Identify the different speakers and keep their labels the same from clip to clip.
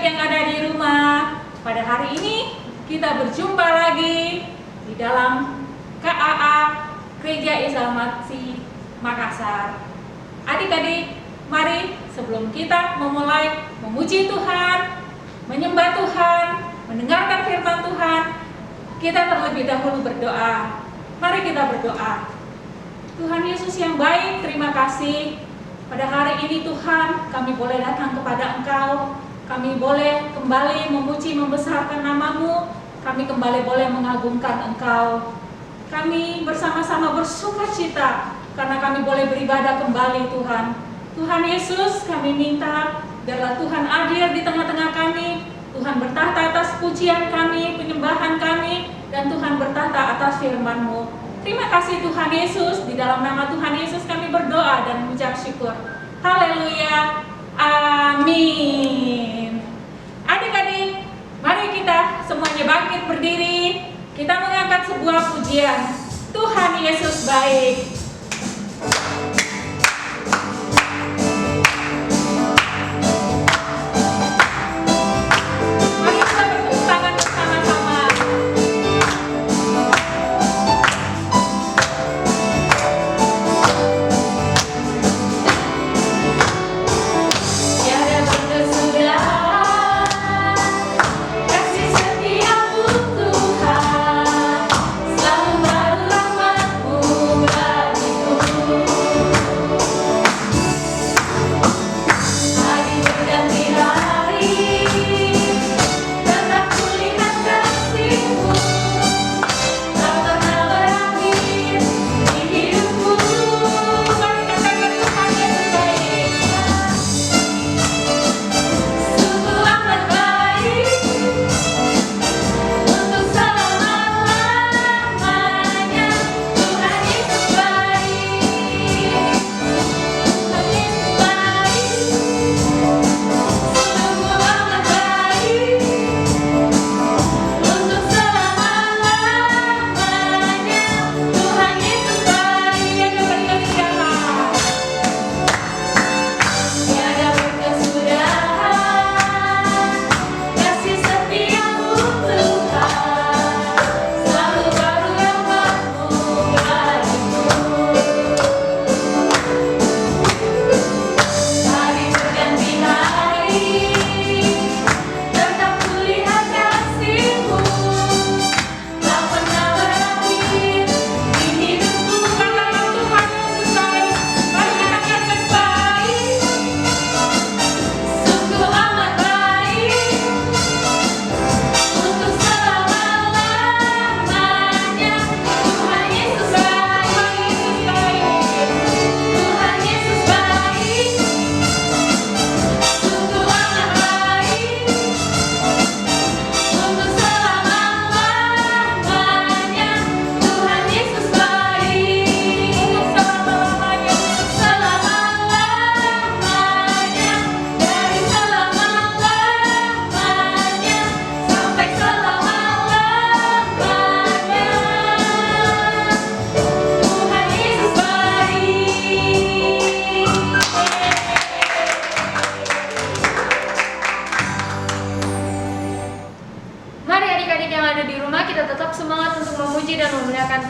Speaker 1: yang ada di rumah. Pada hari ini kita berjumpa lagi di dalam KAA Gereja Islam Masih Makassar. Adik-adik, mari sebelum kita memulai memuji Tuhan, menyembah Tuhan, mendengarkan firman Tuhan, kita terlebih dahulu berdoa. Mari kita berdoa. Tuhan Yesus yang baik, terima kasih. Pada hari ini Tuhan, kami boleh datang kepada Engkau. Kami boleh kembali memuji, membesarkan nama-Mu. Kami kembali boleh mengagungkan Engkau. Kami bersama-sama bersukacita karena kami boleh beribadah kembali Tuhan. Tuhan Yesus, kami minta biarlah Tuhan hadir di tengah-tengah kami. Tuhan bertahta atas pujian kami, penyembahan kami, dan Tuhan bertahta atas firman-Mu. Terima kasih Tuhan Yesus, di dalam nama Tuhan Yesus kami berdoa dan mengucap syukur. Haleluya, amin. Adik-adik, mari kita semuanya bangkit berdiri. Kita mengangkat sebuah pujian. Tuhan Yesus baik.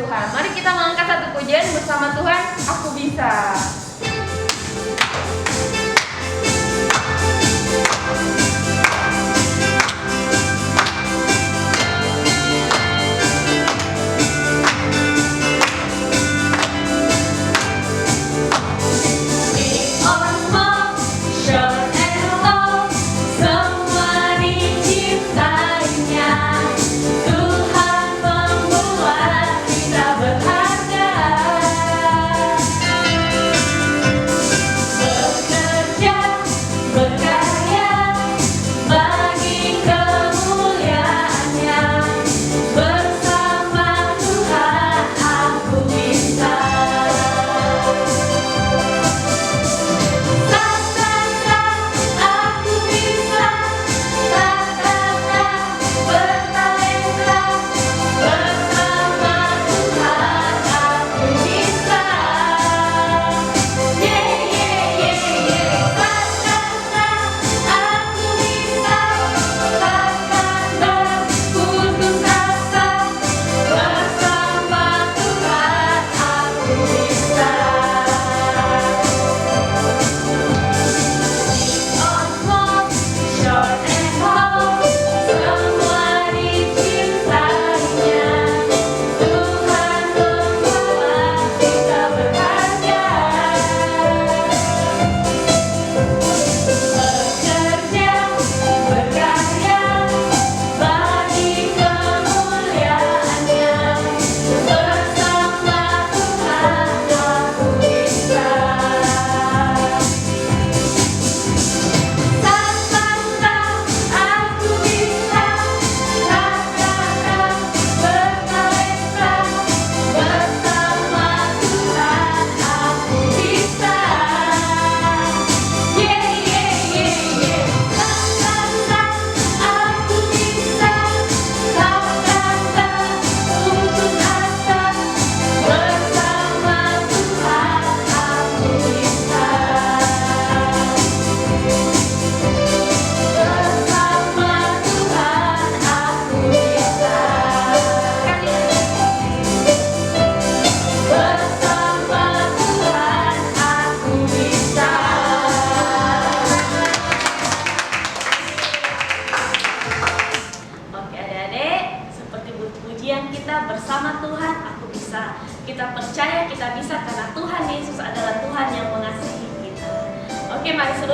Speaker 2: Mari kita mengangkat satu pujian bersama Tuhan, Aku Bisa.
Speaker 3: Tuhan membuat kita berharga.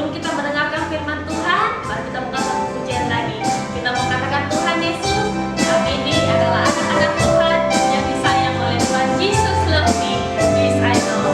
Speaker 2: sebelum kita mendengarkan firman Tuhan, mari kita buka satu pujian lagi. Kita mau katakan, Tuhan Yesus, kami ini adalah anak-anak Tuhan yang disayang oleh Tuhan. Jesus love me, yes I know.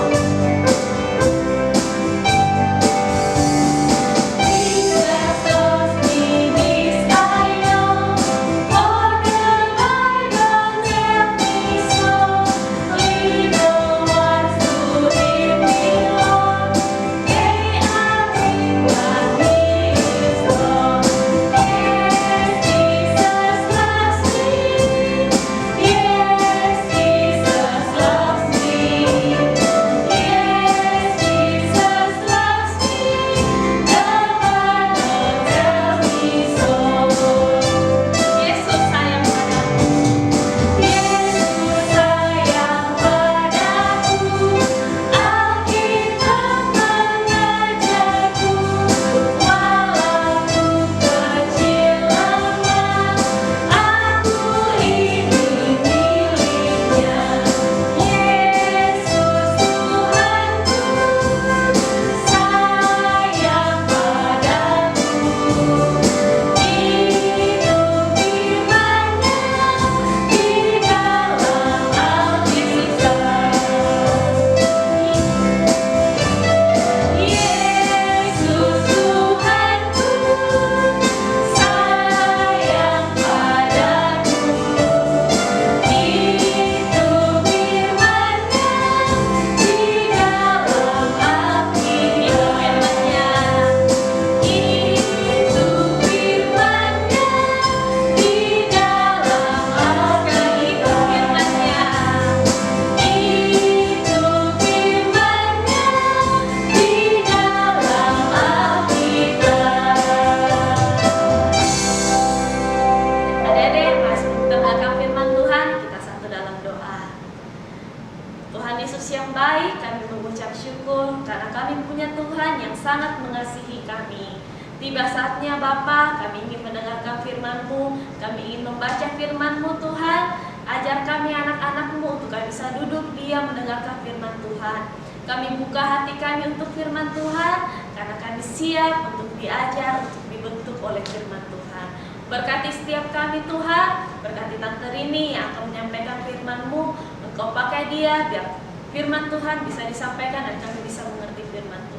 Speaker 2: Sangat mengasihi kami. Tiba saatnya Bapa, kami ingin mendengarkan firman-Mu, kami ingin membaca firman-Mu Tuhan. Ajar kami anak-anak-Mu untuk kami bisa duduk diam mendengarkan firman Tuhan. Kami buka hati kami untuk firman Tuhan, karena kami siap untuk diajar, untuk dibentuk oleh firman Tuhan. Berkati setiap kami Tuhan, berkati Tante Rini yang akan menyampaikan firman-Mu. Engkau pakai dia biar firman Tuhan bisa disampaikan dan kami bisa mengerti firman Tuhan.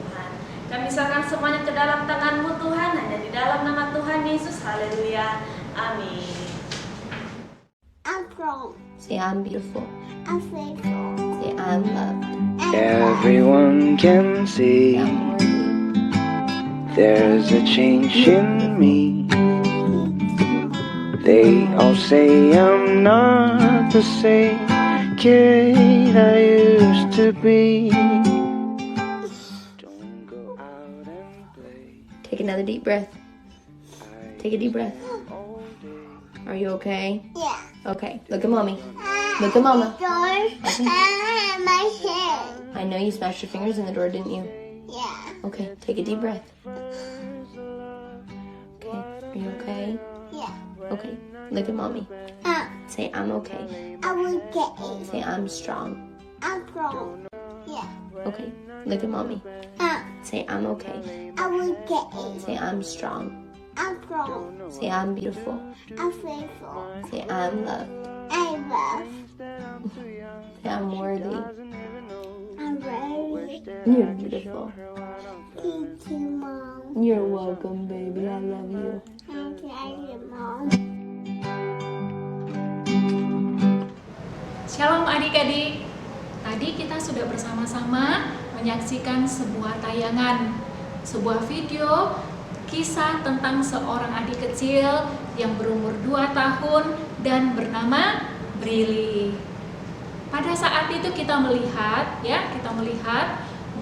Speaker 2: Kami serahkan semuanya ke dalam tangan-Mu Tuhan, hanya di dalam nama Tuhan Yesus. Haleluya. Amin.
Speaker 3: I'm strong.
Speaker 4: Say I'm beautiful.
Speaker 3: I'm faithful.
Speaker 4: Say I'm loved.
Speaker 5: Everyone can see
Speaker 4: I'm worthy.
Speaker 5: there's a change in me. They all say I'm not the same kid I used to be. Don't go out and play.
Speaker 4: Take another deep breath. Take a deep breath.
Speaker 5: All day.
Speaker 4: Are you okay?
Speaker 3: Yeah.
Speaker 4: Okay. Look at mommy. Look at mama.
Speaker 3: George, my head.
Speaker 4: I know you smashed your fingers in the door, didn't you?
Speaker 3: Yeah.
Speaker 4: Okay. Take a deep breath. Okay. Are you okay?
Speaker 3: Yeah.
Speaker 4: Okay. Look at mommy. Say I'm okay.
Speaker 3: I will get it.
Speaker 4: Say I'm strong.
Speaker 3: I'm strong. Yeah.
Speaker 4: Okay. Look at mommy. Say I'm okay.
Speaker 3: I will get it.
Speaker 4: Say I'm strong.
Speaker 3: I'm strong.
Speaker 4: Say I'm beautiful.
Speaker 3: I'm faithful.
Speaker 4: Say I'm loved.
Speaker 3: I love.
Speaker 4: Say I'm worthy.
Speaker 3: I'm ready.
Speaker 4: You're beautiful.
Speaker 3: Thank you, Mom.
Speaker 4: You're welcome, baby. I love you.
Speaker 3: Thank you, Mom.
Speaker 1: Shalom adik-adik. Tadi kita sudah bersama-sama menyaksikan sebuah tayangan, sebuah video kisah tentang seorang adik kecil yang berumur 2 tahun dan bernama Brili. Pada saat itu kita melihat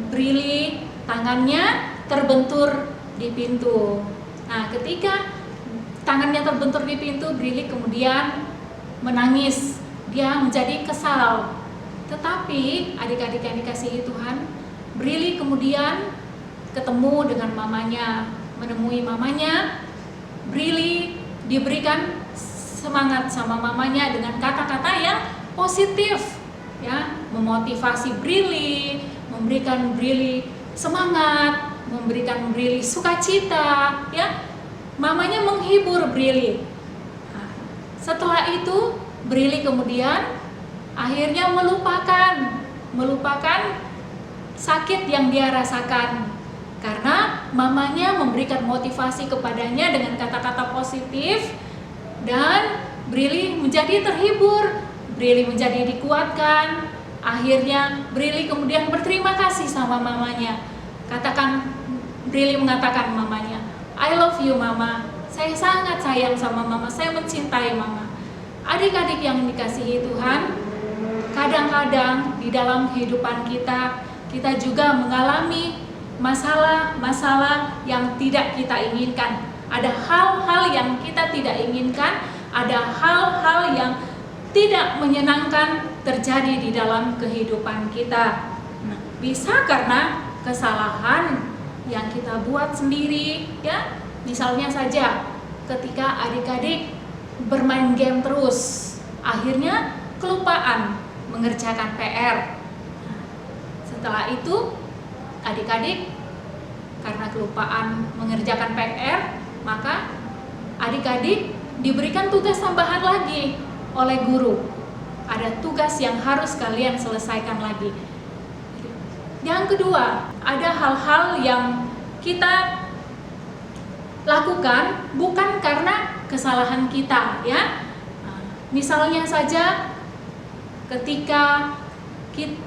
Speaker 1: Brili tangannya terbentur di pintu. Nah, ketika tangannya terbentur di pintu, Brili kemudian menangis. Dia menjadi kesal. Tetapi adik-adik yang dikasihi Tuhan, Brili kemudian ketemu dengan mamanya, menemui mamanya. Brili diberikan semangat sama mamanya dengan kata-kata yang positif, ya, memotivasi Brili, memberikan Brili semangat, memberikan Brili sukacita, ya. Mamanya menghibur Brili. Nah, setelah itu Brili kemudian akhirnya melupakan sakit yang dia rasakan karena mamanya memberikan motivasi kepadanya dengan kata-kata positif dan Brili menjadi terhibur, Brili menjadi dikuatkan. Akhirnya Brili kemudian berterima kasih sama mamanya. Brili mengatakan mamanya, I love you mama, saya sangat sayang sama mama, saya mencintai mama. Adik-adik yang dikasihi Tuhan, kadang-kadang di dalam kehidupan kita juga mengalami masalah-masalah yang tidak kita inginkan. Ada hal-hal yang kita tidak inginkan, ada hal-hal yang tidak menyenangkan terjadi di dalam kehidupan kita. Bisa karena kesalahan yang kita buat sendiri, ya. Misalnya saja ketika adik-adik bermain game terus, akhirnya kelupaan mengerjakan PR. Setelah itu adik-adik karena kelupaan mengerjakan PR, maka adik-adik diberikan tugas tambahan lagi oleh guru. Ada tugas yang harus kalian selesaikan lagi. Yang kedua, ada hal-hal yang kita lakukan bukan karena kesalahan kita, ya. Misalnya saja ketika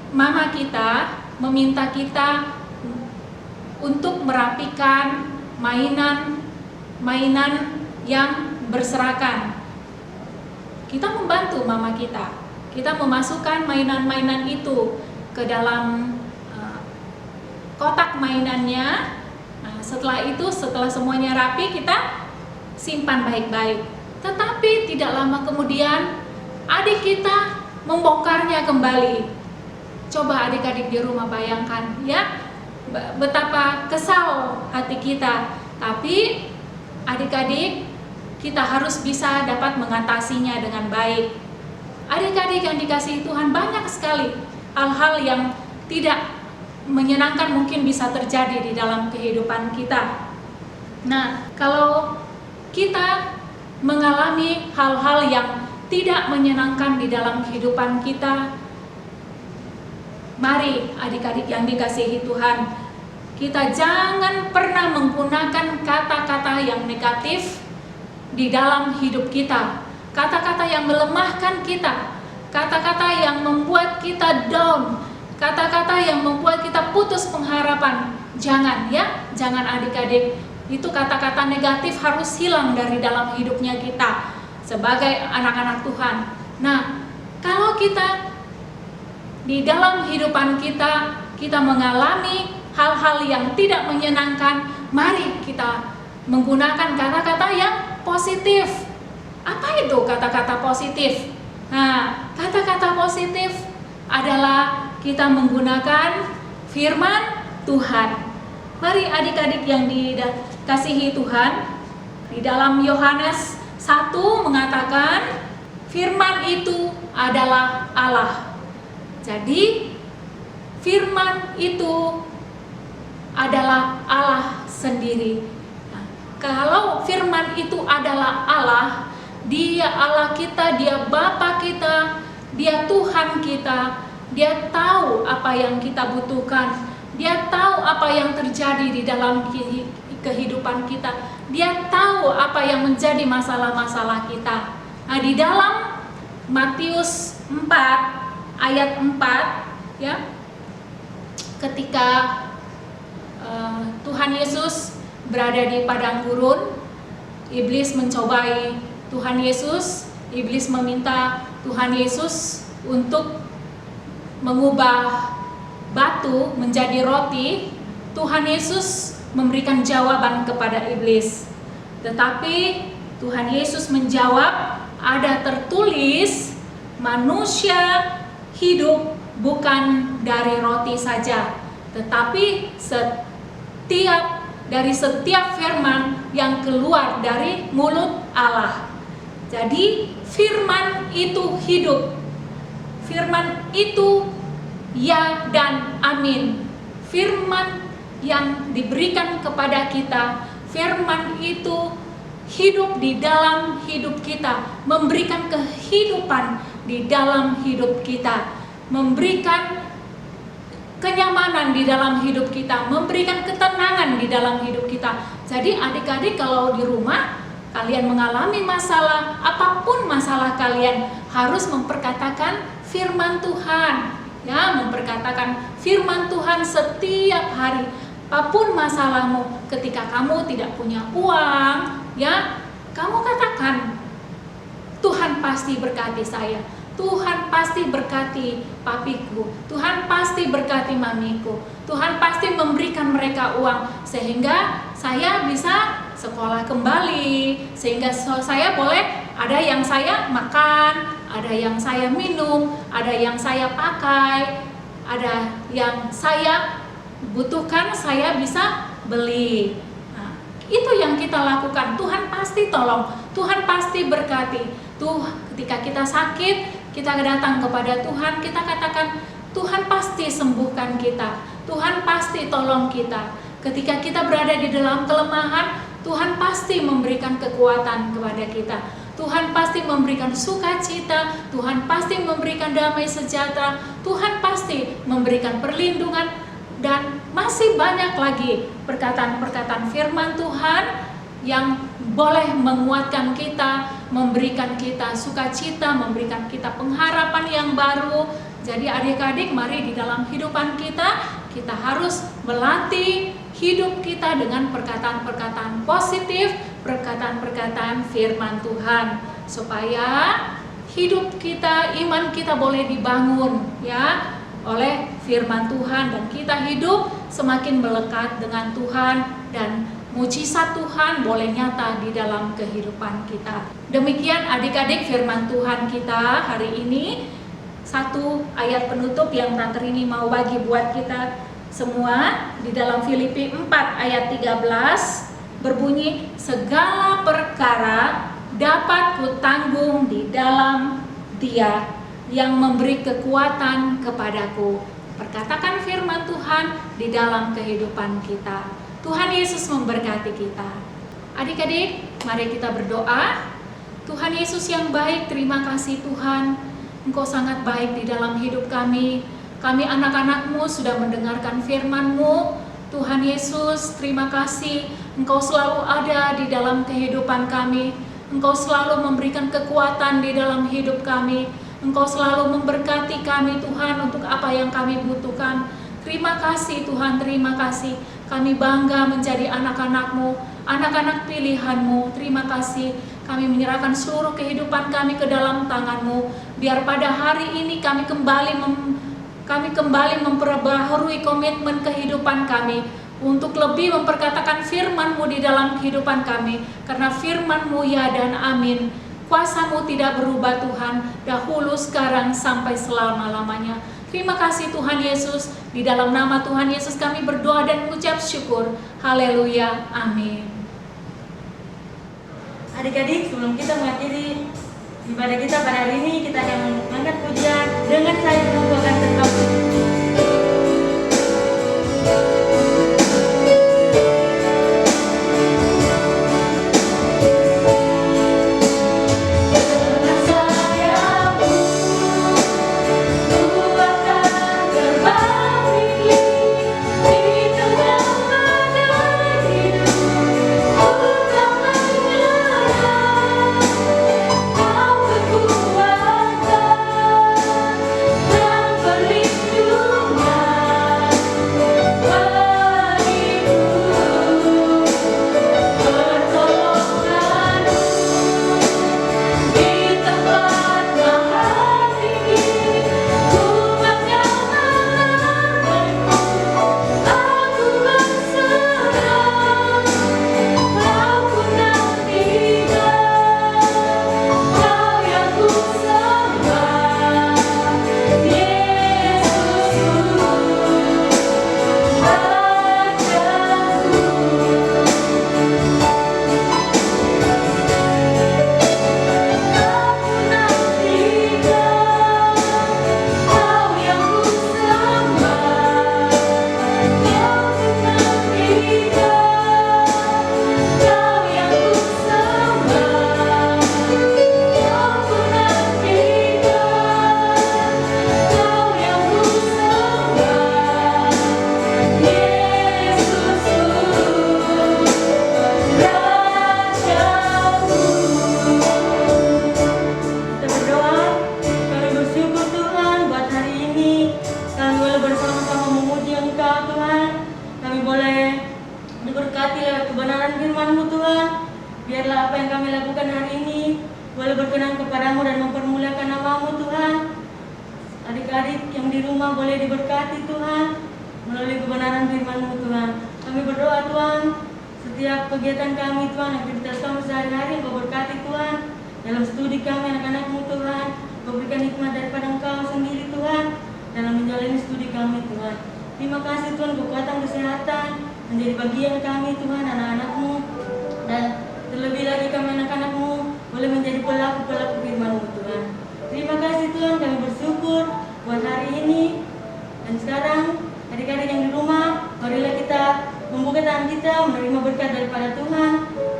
Speaker 1: mama kita meminta kita untuk merapikan mainan yang berserakan. Kita membantu mama kita. Kita memasukkan mainan-mainan itu ke dalam kotak mainannya. Nah, setelah semuanya rapi, kita simpan baik-baik. Tetapi tidak lama kemudian adik kita membongkarnya kembali. Coba adik-adik di rumah bayangkan, ya, betapa kesal hati kita. Tapi adik-adik, kita harus bisa dapat mengatasinya dengan baik. Adik-adik yang dikasihi Tuhan, banyak sekali hal-hal yang tidak menyenangkan mungkin bisa terjadi di dalam kehidupan kita. Nah, kalau kita mengalami hal-hal yang tidak menyenangkan di dalam kehidupan kita, mari adik-adik yang dikasihi Tuhan, kita jangan pernah menggunakan kata-kata yang negatif di dalam hidup kita. Kata-kata yang melemahkan kita, kata-kata yang membuat kita down, kata-kata yang membuat kita putus pengharapan. Jangan, ya, jangan adik-adik. Itu kata-kata negatif harus hilang dari dalam hidupnya kita sebagai anak-anak Tuhan. Nah, kalau kita di dalam kehidupan kita mengalami hal-hal yang tidak menyenangkan, mari kita menggunakan kata-kata yang positif. Apa itu kata-kata positif? Nah, kata-kata positif adalah kita menggunakan firman Tuhan. Mari adik-adik yang dikasihi Tuhan, di dalam Yohanes 1 mengatakan firman itu adalah Allah. Jadi firman itu adalah Allah sendiri. Nah, kalau firman itu adalah Allah, Dia Allah kita, Dia Bapa kita, Dia Tuhan kita, Dia tahu apa yang kita butuhkan, Dia tahu apa yang terjadi di dalam kehidupan kita, Dia tahu apa yang menjadi masalah-masalah kita. Nah, di dalam Matius 4 ayat 4, ya, ketika Tuhan Yesus berada di padang gurun, iblis mencobai Tuhan Yesus. Iblis meminta Tuhan Yesus untuk mengubah batu menjadi roti. Tuhan Yesus memberikan jawaban kepada iblis. Tetapi Tuhan Yesus menjawab, ada tertulis, manusia hidup bukan dari roti saja, tetapi dari setiap firman yang keluar dari mulut Allah. Jadi firman itu hidup. Firman itu ya dan amin. Firman yang diberikan kepada kita, firman itu hidup di dalam hidup kita, memberikan kehidupan di dalam hidup kita, memberikan kenyamanan di dalam hidup kita, memberikan ketenangan di dalam hidup kita. Jadi adik-adik kalau di rumah kalian mengalami masalah, apapun masalah kalian harus memperkatakan firman Tuhan. Ya, memperkatakan firman Tuhan setiap hari. Apapun masalahmu, ketika kamu tidak punya uang, ya, kamu katakan, Tuhan pasti berkati saya. Tuhan pasti berkati papiku, Tuhan pasti berkati mamiku, Tuhan pasti memberikan mereka uang sehingga saya bisa sekolah kembali, sehingga saya boleh ada yang saya makan, ada yang saya minum, ada yang saya pakai, ada yang saya butuhkan, saya bisa beli. Nah, itu yang kita lakukan. Tuhan pasti tolong, Tuhan pasti berkati. Tuh, ketika kita sakit, kita datang kepada Tuhan, kita katakan, Tuhan pasti sembuhkan kita, Tuhan pasti tolong kita. Ketika kita berada di dalam kelemahan, Tuhan pasti memberikan kekuatan kepada kita. Tuhan pasti memberikan sukacita, Tuhan pasti memberikan damai sejahtera, Tuhan pasti memberikan perlindungan, dan masih banyak lagi perkataan-perkataan firman Tuhan yang boleh menguatkan kita, memberikan kita sukacita, memberikan kita pengharapan yang baru. Jadi adik-adik, mari di dalam kehidupan kita harus melatih hidup kita dengan perkataan-perkataan positif, perkataan-perkataan firman Tuhan, supaya hidup kita, iman kita boleh dibangun ya oleh firman Tuhan, dan kita hidup semakin melekat dengan Tuhan, dan mujizat Tuhan boleh nyata di dalam kehidupan kita. Demikian adik-adik firman Tuhan kita hari ini. Satu ayat penutup yang Tante Rini mau bagi buat kita semua di dalam Filipi 4 ayat 13 berbunyi, segala perkara dapat kutanggung di dalam Dia yang memberi kekuatan kepadaku. Perkatakan firman Tuhan di dalam kehidupan kita. Tuhan Yesus memberkati kita. Adik-adik, mari kita berdoa. Tuhan Yesus yang baik, terima kasih Tuhan. Engkau sangat baik di dalam hidup kami. Kami anak-anak-Mu sudah mendengarkan firman-Mu. Tuhan Yesus, terima kasih. Engkau selalu ada di dalam kehidupan kami. Engkau selalu memberikan kekuatan di dalam hidup kami. Engkau selalu memberkati kami Tuhan untuk apa yang kami butuhkan. Terima kasih Tuhan, terima kasih. Kami bangga menjadi anak-anak-Mu, anak-anak pilihan-Mu. Terima kasih. Kami menyerahkan seluruh kehidupan kami ke dalam tangan-Mu. Biar pada hari ini kami kembali memperbaharui komitmen kehidupan kami untuk lebih memperkatakan firman-Mu di dalam kehidupan kami. Karena firman-Mu ya dan amin. Kuasa-Mu tidak berubah Tuhan, dahulu, sekarang, sampai selama-lamanya. Terima kasih Tuhan Yesus. Di dalam nama Tuhan Yesus kami berdoa dan mengucap syukur. Haleluya, amin.
Speaker 6: Adik-adik, sebelum kita mengakhiri ibadah kita pada hari ini, kita akan mengangkat pujian dengan saya mengumpulkan tetap.
Speaker 2: Kau kekuatan dan pelindung.
Speaker 6: segala kebenaran firman-Mu Tuhan. Biarlah apa yang kami lakukan hari ini boleh berkenan kepadamu dan mempermuliakan nama-Mu Tuhan. Adik-adik yang di rumah boleh diberkati Tuhan melalui kebenaran firman-Mu Tuhan. Kami berdoa Tuhan, setiap kegiatan kami Tuhan, aktivitas kami sehari-hari Engkau berkati Tuhan. Dalam studi kami anak-anak-Mu Tuhan, Engkau berikan hikmat daripada Engkau sendiri Tuhan dalam menjalani studi kami Tuhan. Terima kasih Tuhan, kekuatan kesehatan menjadi bagian kami Tuhan, anak-anak-Mu. Dan terlebih lagi kami anak-anak-Mu boleh menjadi pelaku-pelaku firman-Mu Tuhan. Terima kasih Tuhan, kami bersyukur buat hari ini. Dan sekarang adik-adik yang di rumah, marilah kita membuka tangan kita menerima berkat daripada Tuhan.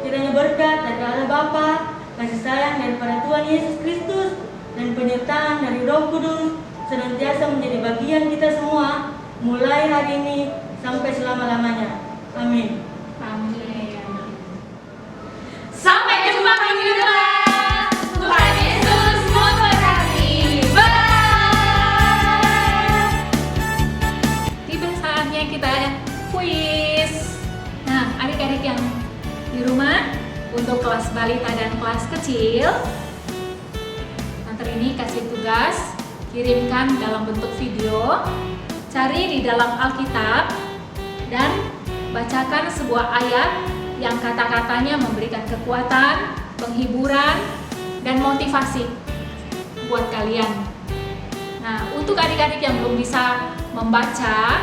Speaker 6: Kiranya berkat dari Allah Bapa, kasih sayang daripada Tuhan Yesus Kristus, dan penyertaan dari Roh Kudus senantiasa menjadi bagian kita semua mulai hari ini sampai selama-lamanya. Amin.
Speaker 1: Amin. Sampai jumpa minggu depan. Tuhan Yesus memberkati. Bye. Tiba saatnya kita kuis. Nah, adik-adik yang di rumah, untuk kelas balita dan kelas kecil, nanti ini kasih tugas, kirimkan dalam bentuk video, cari di dalam Alkitab, dan bacakan sebuah ayat yang kata-katanya memberikan kekuatan, penghiburan, dan motivasi buat kalian. Nah, untuk adik-adik yang belum bisa membaca,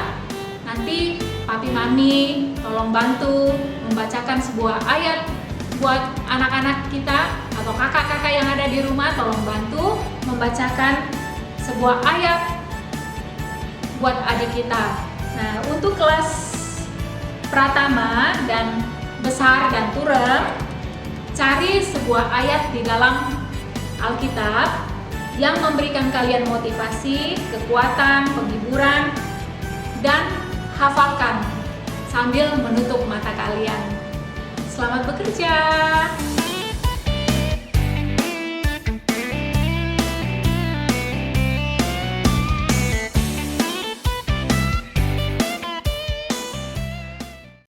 Speaker 1: nanti papi mami tolong bantu membacakan sebuah ayat buat anak-anak kita atau kakak-kakak yang ada di rumah, tolong bantu membacakan sebuah ayat buat adik kita. Nah, untuk kelas pratama dan besar dan turun, cari sebuah ayat di dalam Alkitab yang memberikan kalian motivasi, kekuatan, penghiburan, dan hafalkan sambil menutup mata kalian. Selamat bekerja.